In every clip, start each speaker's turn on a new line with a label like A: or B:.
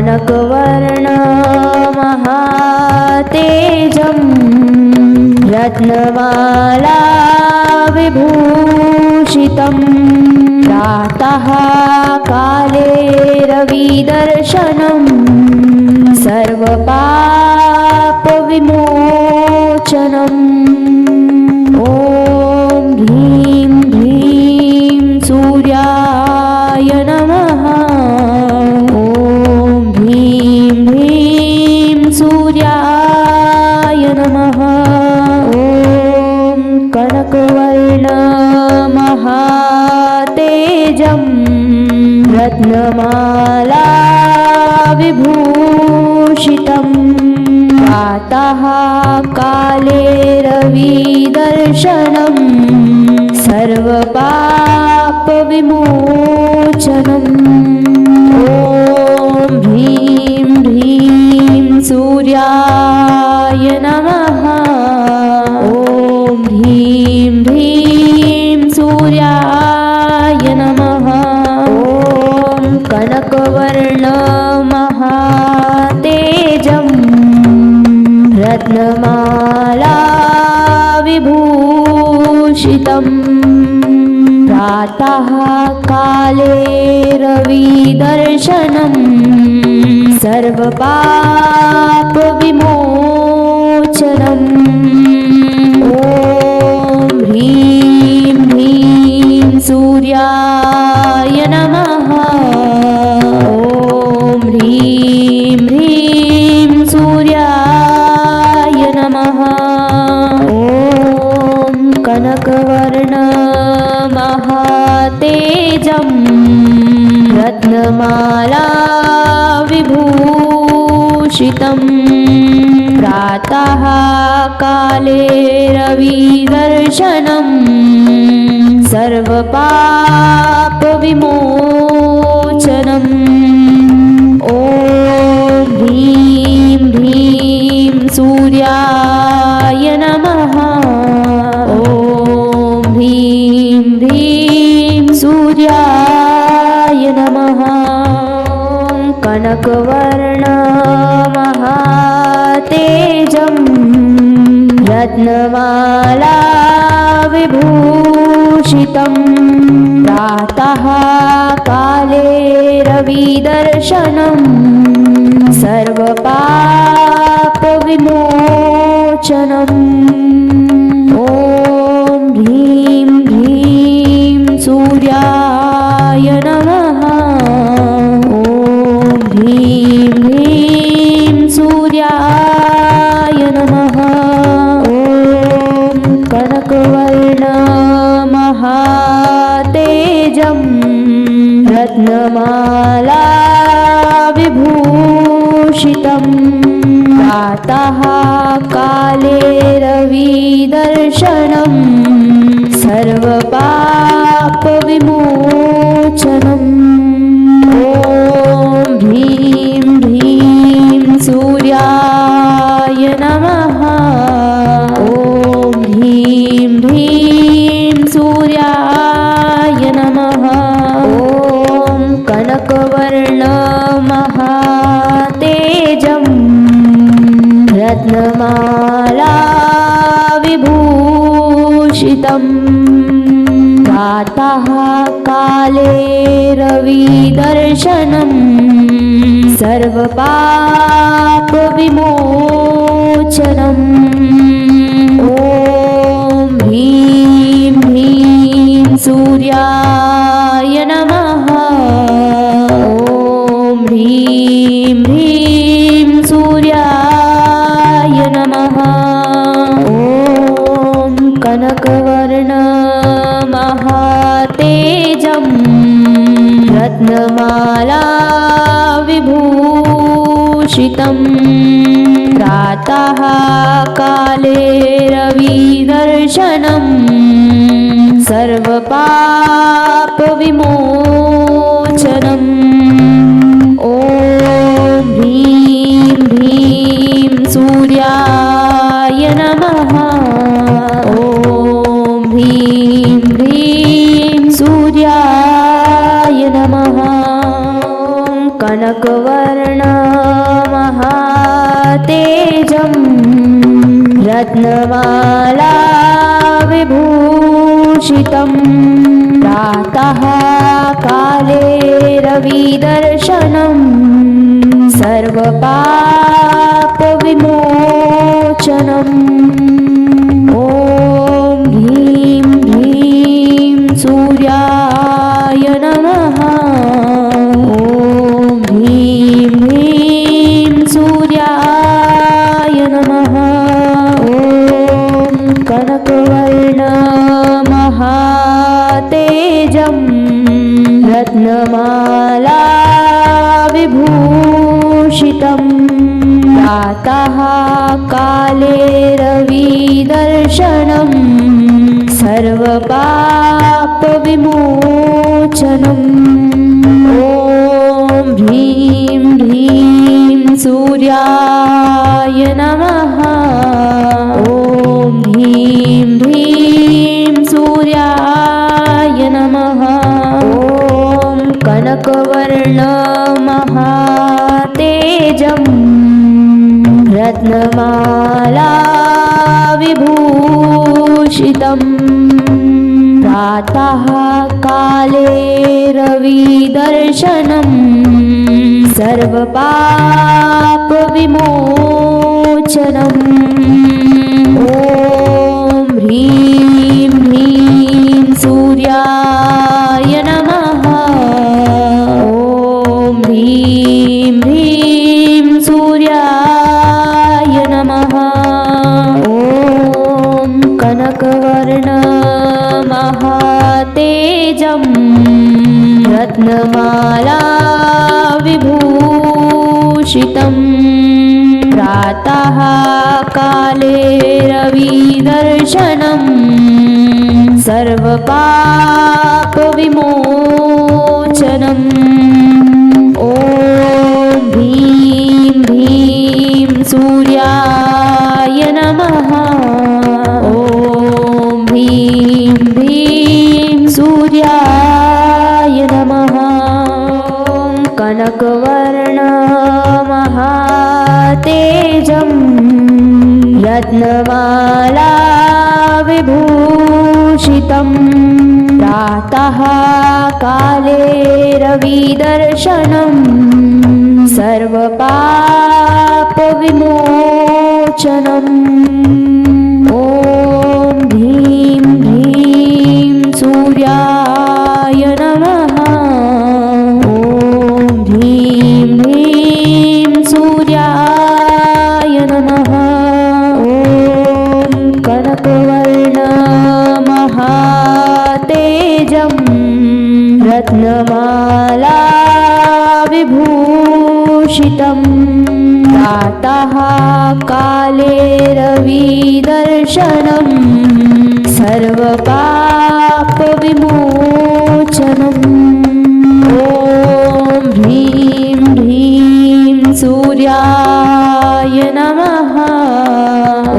A: कनकवर्ण महातेजं रत्नमाला विभूषितं प्रातः काले रविदर्शनं सर्वपापविमोचनम् ॐ ह्रीं ह्रीं सूर्याय नमः। ॐ ह्रीं ह्रीं सूर्याय नमः। ॐ कनकवर्ण महातेजं रत्नमाला विभूषितं प्रातः काले रविदर्शनं सर्वपापविमोचनम् ॐ ह्रीं ह्रीं सूर्याय नमः। ॐ ह्रीं ह्रीं सूर्याय नमः। ॐ कनकवर्ण महातेजं रत्नमाला विभूषितं प्रातः काले रविदर्शनं सर्वपापविमोचनम् ॐ ह्रीं ह्रीं सूर्याय नमः। ॐ ह्रीं ह्रीं सूर्याय नमः। ॐ कनकवर्ण महातेजं रत्नमाला विभूषितं प्रातः काले रविदर्शनं सर्वपापविमोचनम् ॐ ह्रीं ह्रीं सूर्याय नमः। ॐ ह्रीं ह्रीं सूर्याय नमः। कनकवर्ण महातेजं रत्नमाला विभूषितं प्रातः काले रविदर्शनं सर्वपापविमोचनम् ॐ ह्रीं ह्रीं सूर्याय नमः। ॐ ह्रीं ह्रीं सूर्याय नमः। ॐ कनकवर्ण महातेजं रत्नमाला विभूषितं प्रातः काले रविदर्शनं सर्वपापविमोचनम् ॐ ह्रीं ह्रीं सूर्याय नमः। ॐ ह्रीं ह्रीं सूर्याय नमः। ॐ कनकवर्ण महातेजं रत्नमाला विभूषितं प्रातः काले रविदर्शनं सर्वपापविमोचनम् ॐ ह्रीं ह्रीं सूर्याय नमः। ॐ ह्रीं ह्रीं सूर्याय नमः। ॐ कनकवर्ण महातेजं रत्नमाला विभूषितं प्रातः काले रविदर्शनं सर्वपापविमोचनम् ॐ ह्रीं ह्रीं सूर्याय नमः। ॐ ह्रीं ह्रीं सूर्याय नमः। कनकवर्णमहातेजं रत्नमाला विभूषितं प्रातः काले रविदर्शनं सर्वपापविमोचनम् ॐ ह्रीं ह्रीं सूर्याय नमः ॐ ह्रीं ह्रीं सूर्याय नमः ॐ कनकवर्णमहातेजं रत्नमाला विभूषितं प्रातः काले रविदर्शनं सर्वपापविमोचनम् ॐ ह्रीं ह्रीं सूर्याय नमः ॐ ह्रीं ह्रीं सूर्याय नमः ॐ कनकवर्णमहातेजं रत्नमाला विभूषितं प्रातः काले रविदर्शनं सर्वपापविमोचनम् ॐ ह्रीं ह्रीं सूर्याय नमः ॐ ह्रीं ह्रीं सूर्याय नमः ॐ कनकवर्णमहातेजं रत्नमाला विभूषितं प्रातः काले रविदर्शनं सर्वपापविमोचनम् ॐ ह्रीं ह्रीं सूर्याय नमः ॐ ह्रीं ह्रीं सूर्याय नमः ॐ कनकवर्णमहातेजं रत्नमाला विभूषितं प्रातः काले रविदर्शनं सर्वपापविमोचनम् ॐ ह्रीं ह्रीं सूर्याय नमः ॐ ह्रीं ह्रीं सूर्याय नमः ॐ कनकवर्णमहातेजं रत्नमाला विभूषितं प्रातः काले रविदर्शनं सर्वपापविमोचनम् ॐ ह्रीं ह्रीं सूर्याय नमः ॐ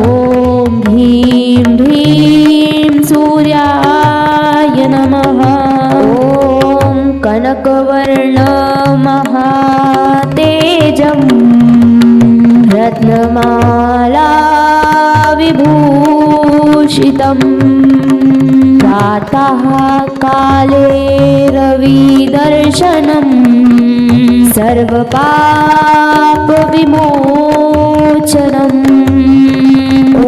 A: ह्रीं ह्रीं सूर्याय नमः ॐ कनकवर्णमहातेजं रत्नमाला विभूषितं प्रातः काले रविदर्शनं सर्वपापविमोचनम् ॐ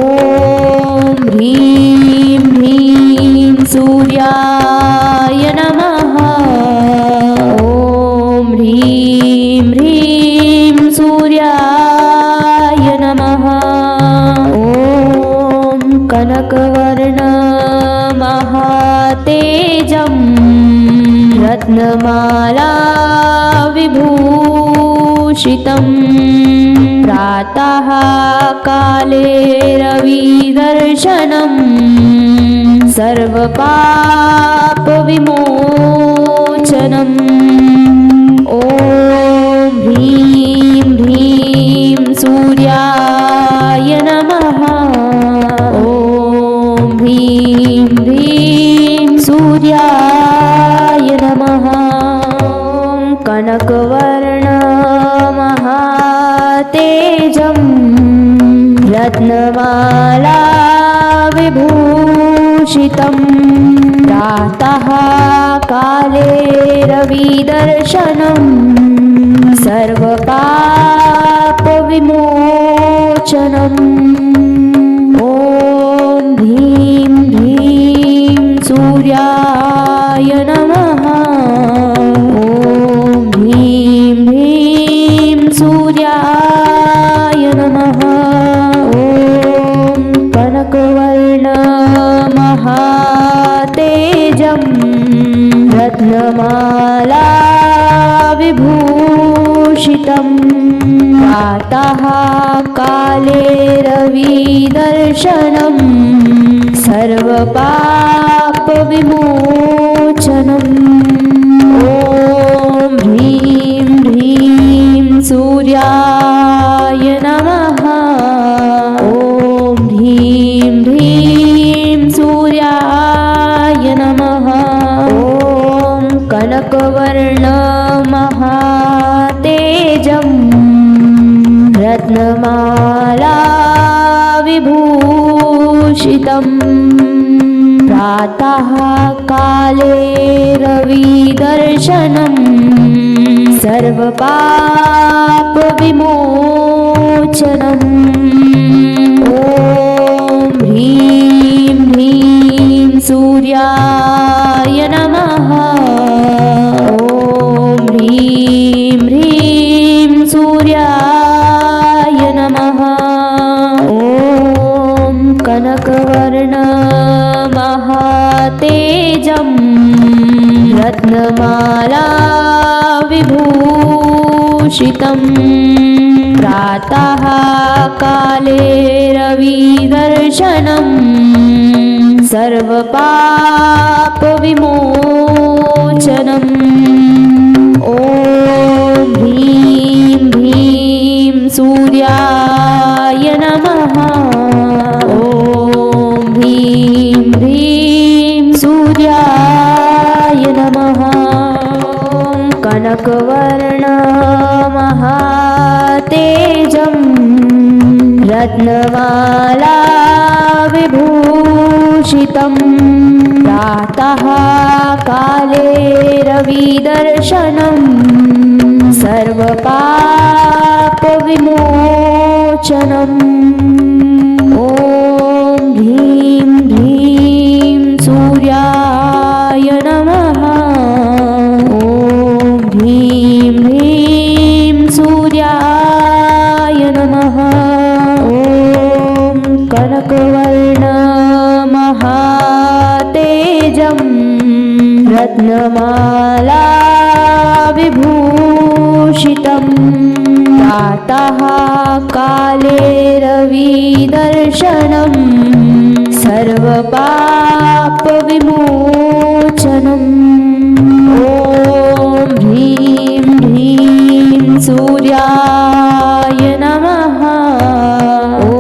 A: ह्रीं ह्रीं सूर्याय नमः ॐ ह्रीं ह्रीं सूर्याय नमः ॐ कनकवर्णमहातेजं रत्नमाला विभूषितं प्रातः काले रविदर्शनं सर्वपापविमोचनम् ॐ ह्रीं ह्रीं सूर्याय नमः ॐ ह्रीं ह्रीं सूर्याय नमः ॐ कनकवर्ण तेजं रत्नमाला विभूषितं प्रातः काले रविदर्शनं सर्वपापविमोचनम् ॐ ह्रीं ह्रीं सूर्याय नमः ॐ ह्रीं ह्रीं सूर्याय नमः ॐ कनकवर्णमहातेजं रत्नमाला विभूषितं प्रातः काले रविदर्शनं सर्वपापविमोचनम् ॐ ह्रीं ह्रीं सूर्याय नमः ॐ ह्रीं ह्रीं सूर्याय नमः ॐ कनकवर्णमहातेजं रत्नमाला विभूषितं प्रातः काले रविदर्शनं सर्वपापविमोचनम् ॐ ह्रीं ह्रीं सूर्याय नमः ॐ ह्रीं ह्रीं सूर्याय नमः ॐ कनकवर्णमहातेजं रत्नमाला विभूषितं प्रातः काले रविदर्शनं सर्वपापविमोचनम् ॐ ह्रीं ह्रीं सूर्याय नमः ॐ ह्रीं ह्रीं सूर्याय नमः ॐ कनकवर्णमहातेजं रत्नमाला विभूषितं प्रातः काले रविदर्शनं सर्वपापविमोचनम् ॐ ह्रीं ह्रीं सूर्याय नमः ॐ ह्रीं ह्रीं सूर्याय नमः ॐ कनकवर्णमहातेजं रत्नमाला विभूषितं प्रातः काले रविदर्शनं सर्वपापविमोचनम् ॐ ह्रीं ह्रीं सूर्याय नमः ॐ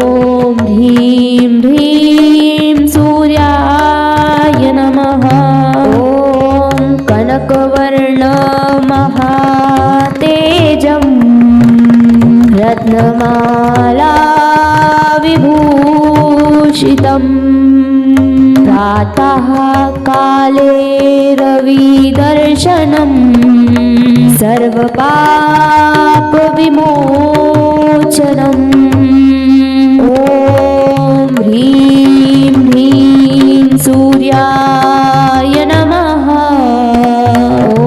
A: ह्रीं ह्रीं सूर्याय नमः ॐ कनकवर्णमहातेजं रत्नमाला विभूषितं प्रातः काले रविदर्शनं सर्वपापविमोचनम् ॐ ह्रीं ह्रीं सूर्याय नमः ॐ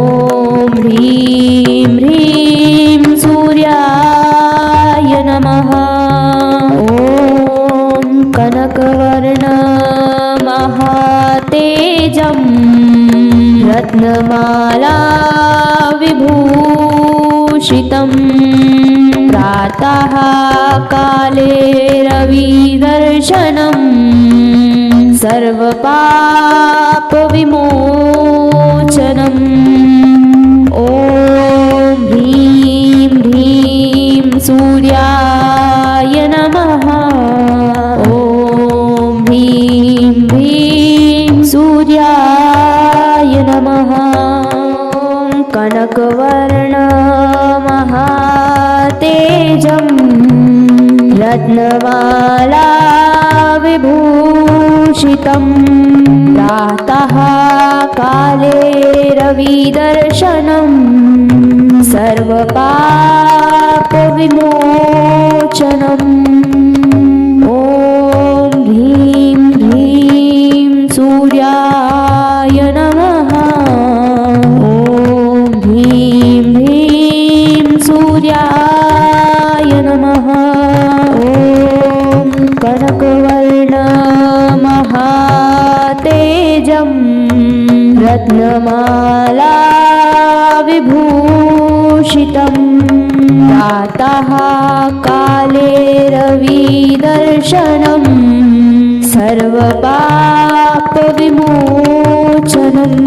A: ह्रीं ह्रीं सूर्याय नमः ॐ कनकवर्णमहातेजं रत्नमाला विभूषितं प्रातः काले रविदर्शनं सर्वपापविमोचनम् ॐ ह्रीं ह्रीं सूर्याय नमः ॐ ह्रीं ह्रीं सूर्याय नमः ॐ कनकवर्णमहातेजं रत्नमाला विभूषितं प्रातः काले रविदर्शनं सर्वपापविमोचनम् ॐ ह्रीं ह्रीं सूर्याय नमः ॐ ह्रीं ह्रीं सूर्याय नमः ॐ कनकवर्णमहातेजं रत्नमाला विभूषितं प्रातः काले रविदर्शनं सर्वपापविमोचनम्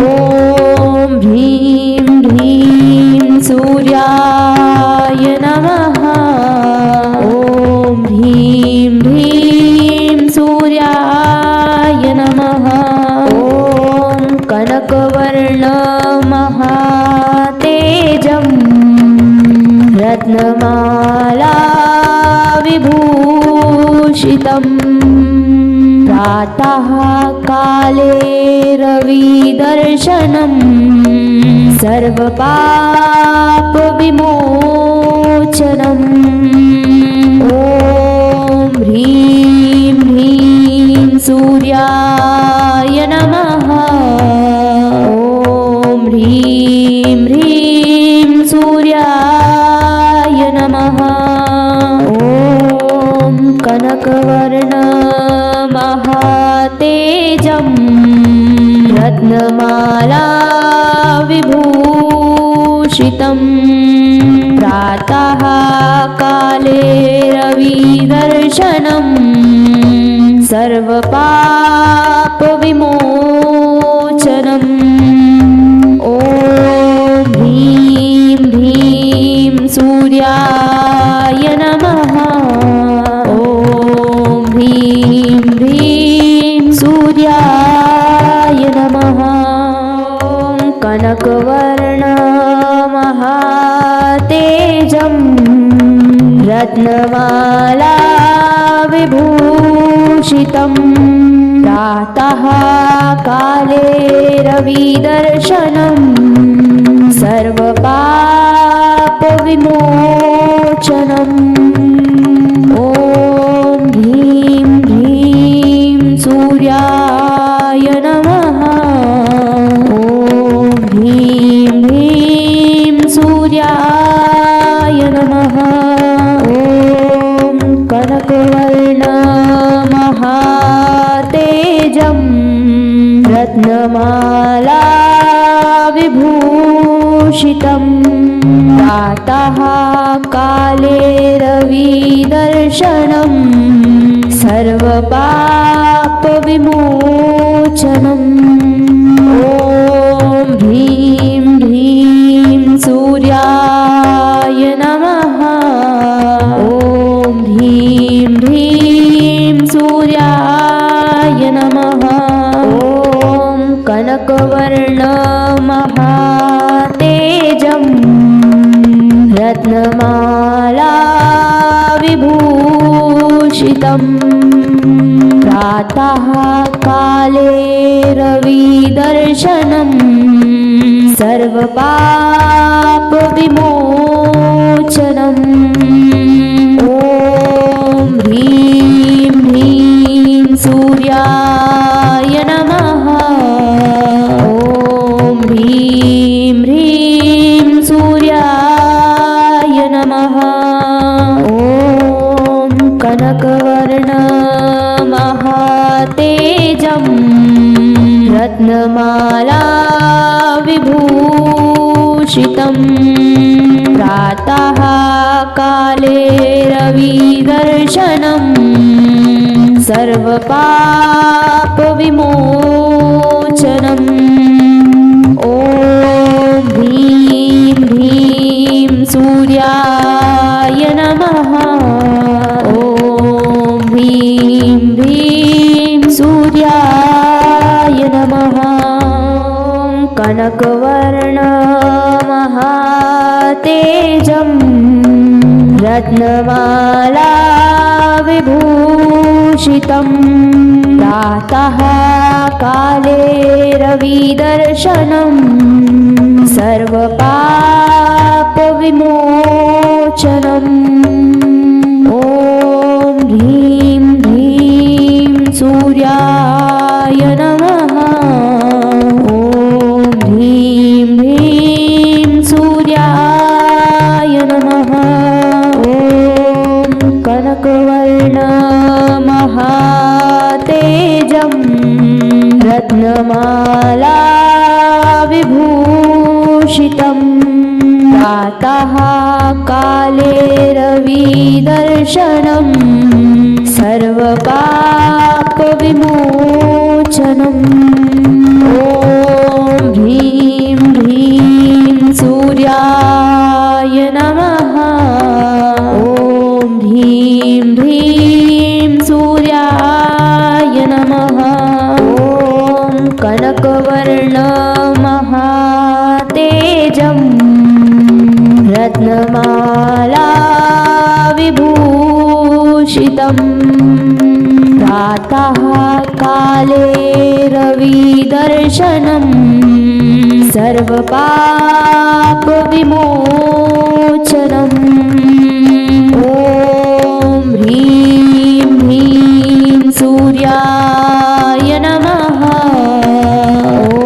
A: ॐ ह्रीं ह्रीं सूर्याय नमः ॐ ह्रीं ह्रीं सूर्याय नमः ॐ कनकवर्णमहातेजं रत्नमाला विभूषितं प्रातः काले रविदर्शनं सर्वपापविमोचनम् ॐ ह्रीं ह्रीं सूर्याय नमः ॐ ह्रीं ह्रीं सूर्याय नमः ॐ कनकवर्णमहातेजं रत्नमाला विभूषितं प्रातः काले रविदर्शनं सर्वपापविमोचनम् ॐ ह्रीं ह्रीं सूर्याय नमः ॐ ह्रीं ह्रीं सूर्याय नमः ॐ कनकवर्णमहातेजं रत्नमाला विभूषितं प्रातः काले रविदर्शनं सर्वपापविमोचनम् ॐ ह्रीं ह्रीं सूर्याय नमः ॐ ह्रीं ह्रीं सूर्याय नमः ॐ कनकवर्णमहातेजं रत्नमाला विभूषितं प्रातः काले रविदर्शनं सर्वपापविमोचनम् ॐ ह्रीं ह्रीं सूर्याय नमः ॐ ह्रीं ह्रीं सूर्याय नमः ॐ कनकवर्णमहातेजं रत्नमाला विभूषितं प्रातः काले रविदर्शनं सर्वपापविमोचनम् ॐ ह्रीं ह्रीं सूर्याय नमः ॐ ह्रीं ह्रीं सूर्याय नमः ॐ कनकवर्णमहातेजं रत्नमाला विभूषितं प्रातः काले रविदर्शनं सर्वपापविमोचनम् ॐ ह्रीं ह्रीं सूर्याय नमः ॐ ह्रीं ह्रीं सूर्याय नमः कनकवर्णमहातेजं रत्नमाला विभूषितं प्रातः काले रविदर्शनं सर्वपापविमोचनम् ॐ ह्रीं ह्रीं सूर्याय नमः ॐ ह्रीं ह्रीं सूर्याय नमः ॐ कनकवर्णमहातेजं रत्नमाला विभूषितं प्रातः काले रविदर्शनं सर्वपापविमोचनम् ॐ ह्रीं ह्रीं सूर्याय नमः ॐ ह्रीं ह्रीं सूर्याय नमः ॐ कनकवर्णमहातेजं रत्नमाला विभूषितं प्रातः काले रविदर्शनं सर्वपापविमोचनम् ॐ ह्रीं ह्रीं सूर्याय नमः ॐ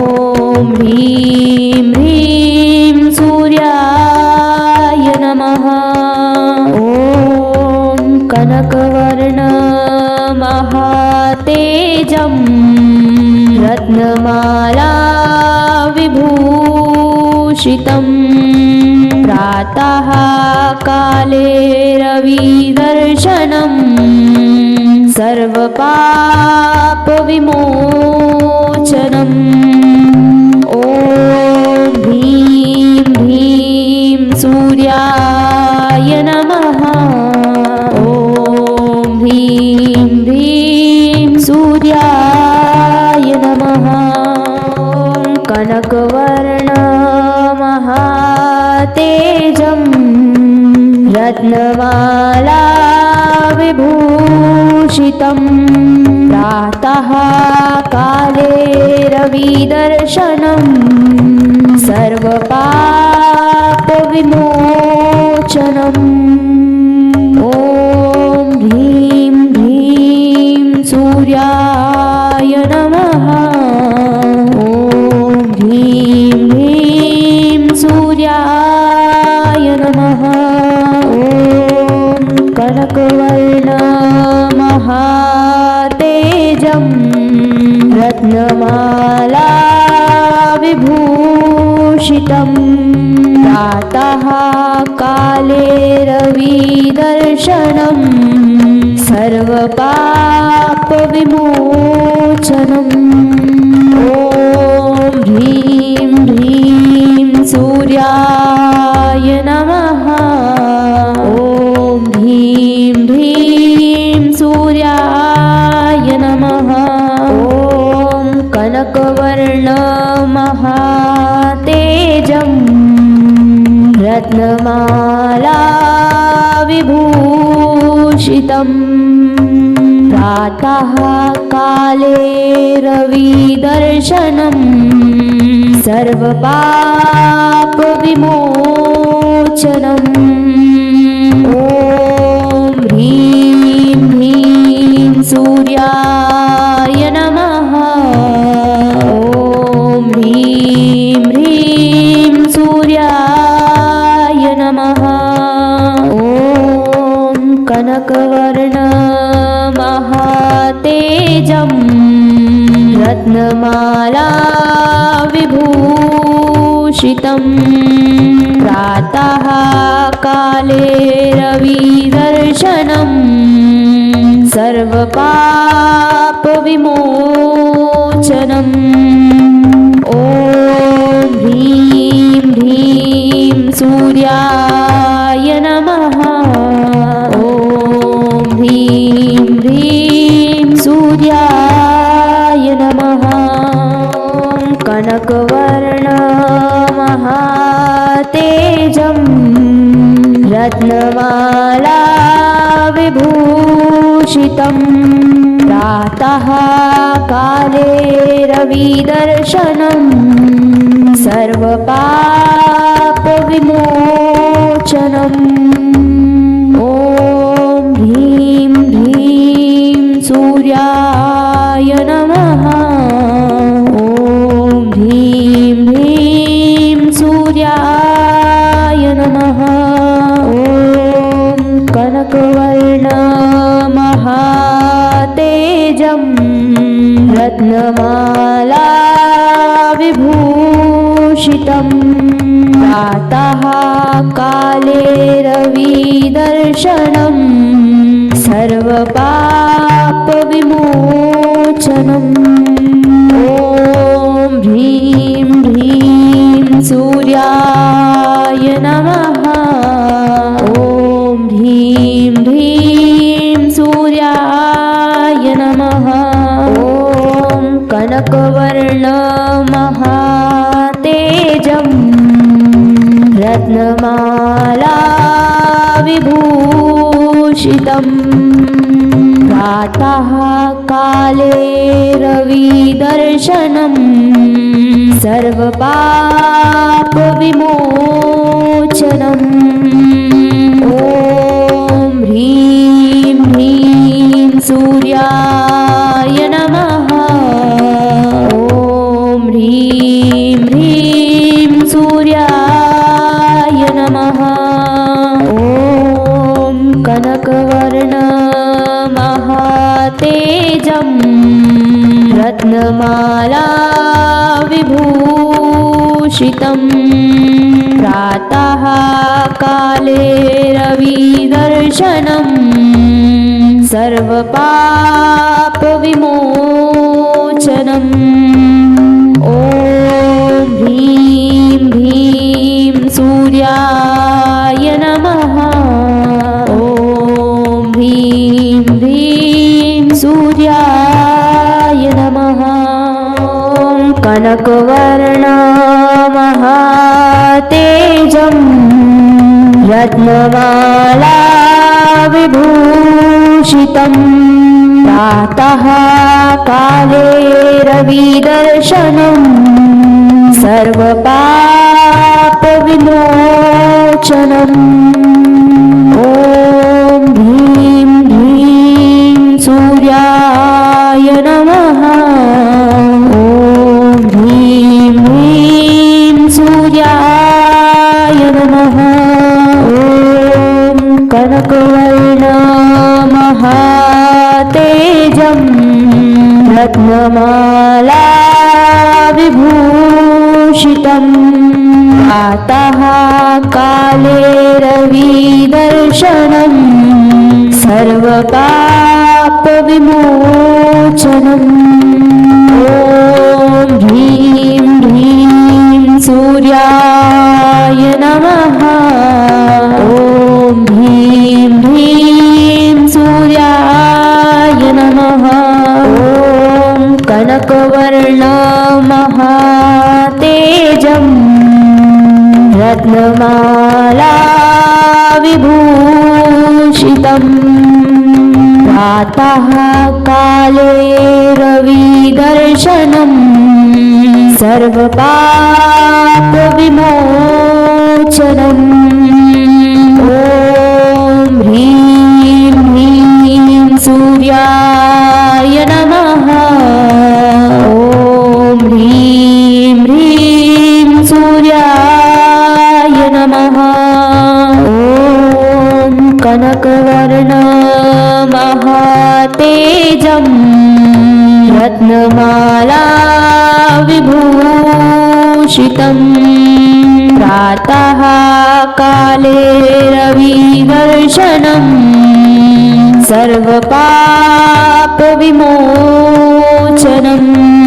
A: ह्रीं ह्रीं सूर्याय नमः ॐ कनकवर्णमहातेजं रत्नमाला विभूषितं प्रातः काले रविदर्शनं सर्वपापविमोचनम् ॐ ह्रीं ह्रीं सूर्याय नमः ॐ ह्रीं ह्रीं सूर्याय नमः कनकवर्णमहातेजं रत्नमाला विभूषितं प्रातः काले रविदर्शनं सर्वपापविमोचनम् ॐ ह्रीं ह्रीं सूर्याय नमः ॐ ह्रीं ह्रीं सूर्याय नमः ॐ कनकवर्णमहातेजं रत्नमाला विभूषितं प्रातः काले रविदर्शनं सर्वपापविमोचनम् ॐ ह्रीं ह्रीं सूर्याय नमः ॐ ह्रीं ह्रीं सूर्याय नमः ॐ कनकवर्णमहातेजं रत्नमाला विभूषितं प्रातः काले रविदर्शनं सर्वपापविमोचनम् ॐ ह्रीं ह्रीं सूर्याय नमः ॐ ह्रीं ह्रीं सूर्याय नमः ॐ कनकवर्णमहातेजं रत्नमाला विभूषितं प्रातः काले रविदर्शनं सर्वपापविमोचनम् ॐ ह्रीं ह्रीं सूर्याय नमः ॐ ह्रीं ह्रीं सूर्याय नमः कनकवर्णमहातेजं रत्नमाला विभूषितं प्रातः काले रविदर्शनं सर्वपापविमोचनम् ॐ ह्रीं ह्रीं सूर्याय नमः ॐ ह्रीं ह्रीं सूर्याय नमः ॐ कनकवर्णमहातेजं रत्नमाला विभूषितं प्रातः काले रविदर्शनं सर्वपापविमोचनम् ॐ ह्रीं ह्रीं सूर्याय नमः ॐ ह्रीं ह्रीं सूर्याय नमः ॐ कनकवर्णमहातेजं रत्नमाला विभूषितं प्रातः काले रविदर्शनं सर्वपापविमोचनम् ॐ ह्रीं ह्रीं सूर्याय नमः ॐ ह्रीं ह्रीं सूर्याय नमः ॐ कनकवर्णमहातेजं रत्नमाला विभूषितं प्रातः काले रविदर्शनं सर्वपापविमोचनम् ॐ ह्रीं ह्रीं सूर्याय नमः ॐ ह्रीं ह्रीं सूर्याय नमः ॐ कनकवर्णमहातेजं रत्नमाला विभूषितं प्रातः काले रविदर्शनं सर्वपापविमोचनम् ॐ ह्रीं ह्रीं सूर्याय नमः ॐ ह्रीं ह्रीं सूर्याय नमः ॐ कनकवर्णमहातेजं रत्नमाला विभूषितं प्रातः काले रविदर्शनं सर्वपापविमोचनम् ॐ ह्रीं ह्रीं सूर्याय नमः ॐ ह्रीं ह्रीं सूर्याय नमः ॐ कनकवर्णमहातेजं रत्नमाला विभूषितं प्रातः काले रविदर्शनं सर्वपापविमोचनम् ॐ ह्रीं ह्रीं सूर्याय नमः ॐ ह्रीं ह्रीं सूर्याय नमः ॐ कनकवर्णमहातेजं रत्नमाला विभूषितं प्रातः काले रविदर्शनं सर्वपापविमोचनम्